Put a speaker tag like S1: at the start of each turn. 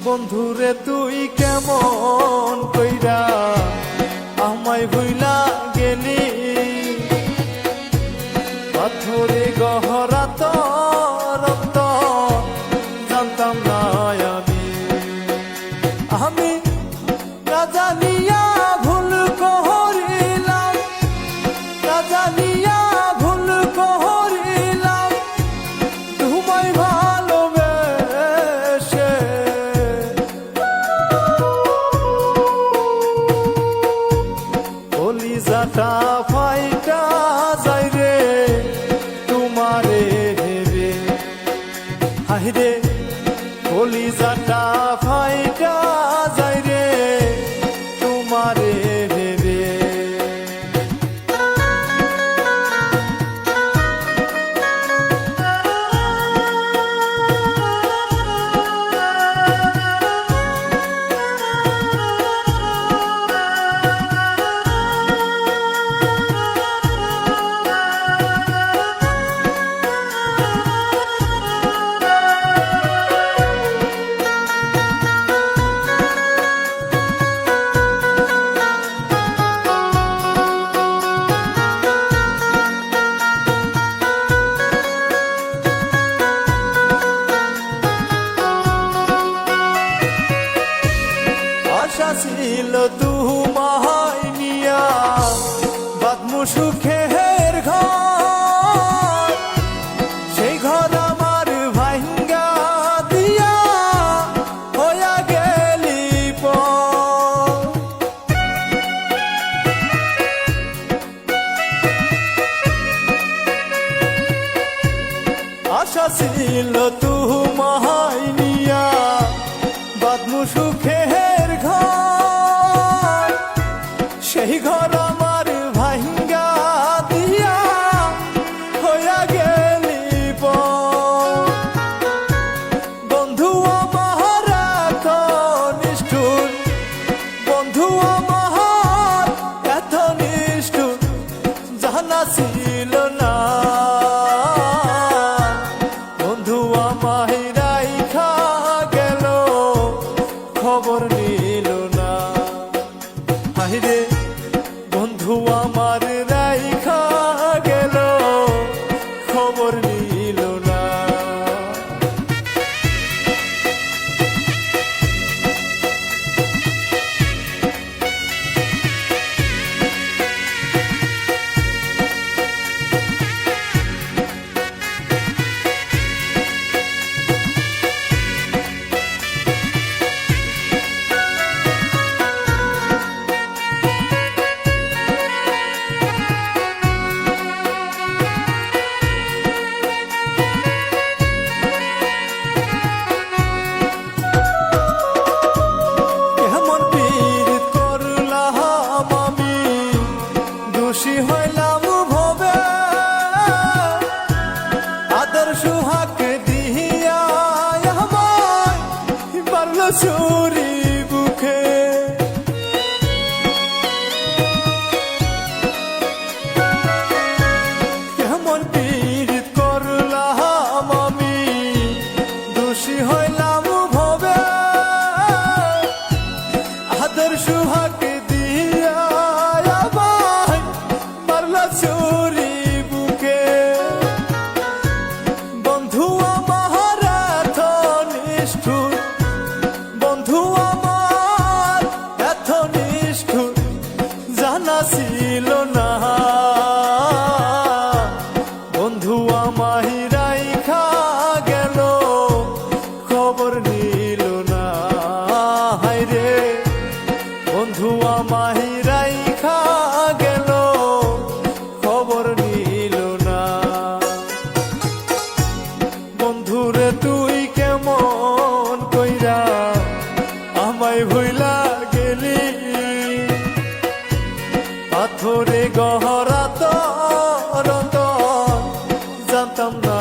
S1: বন্ধুরে তুই কেমন কইরা আমায় ভুইলা গেলি, পাথরে গহরা তোর অন্তর জানতাম না আমি না জানিয়া ভুল করিলাম, না জানিয়া ভুল করিলাম তোমায় ভালোবেসে। কলিজাটা ফাইটা যায় রে তোমারে ভেবে, হায়রে কলিজাটা ফাইটা যায় রে তোমারে ভেবে। আশা ছিল তোমায় নিয়া বাঁধমু সুখের ঘর, সেই ঘর আমার ভাঙ্গা দিয়া হইয়া গেলি পর। আশা ছিল তোমায় নিয়া বাঁধমু সুখের ঘর, সেই ঘর আমার ভাঙ্গা দিয়া হইয়া গেলি পর। বন্ধু আমার এত নিষ্ঠুর, বন্ধু আমার এত নিষ্ঠুর জানা ছিল না। বন্ধু আমায় রাইখা গেল খবর নিল না, হায়রে বন্ধু আমার রাইখা গেল খবর নিল না। খুশি হইলাম ভবে আদর সুহাগ দিয়া আমায় পারল চুরি বুকে। কেমন পীড়িত করলাম আমি দোষী হইলাম ভবে আদর সুহাগ দিয়া চুরি বুকে। বন্ধু আমার এত নিষ্ঠুর, বন্ধু আমার এত নিষ্ঠুর জানা ছিল না। বন্ধু আমায় রাইখা গেল খবর নিল না, হায়রে বন্ধু আমায় রাইখা গেল খবর নিল না। বন্ধুরে তুই কেমন কইরা আমায় ভুইলা গেলি, পাথরে গহরা তোর জানতাম না।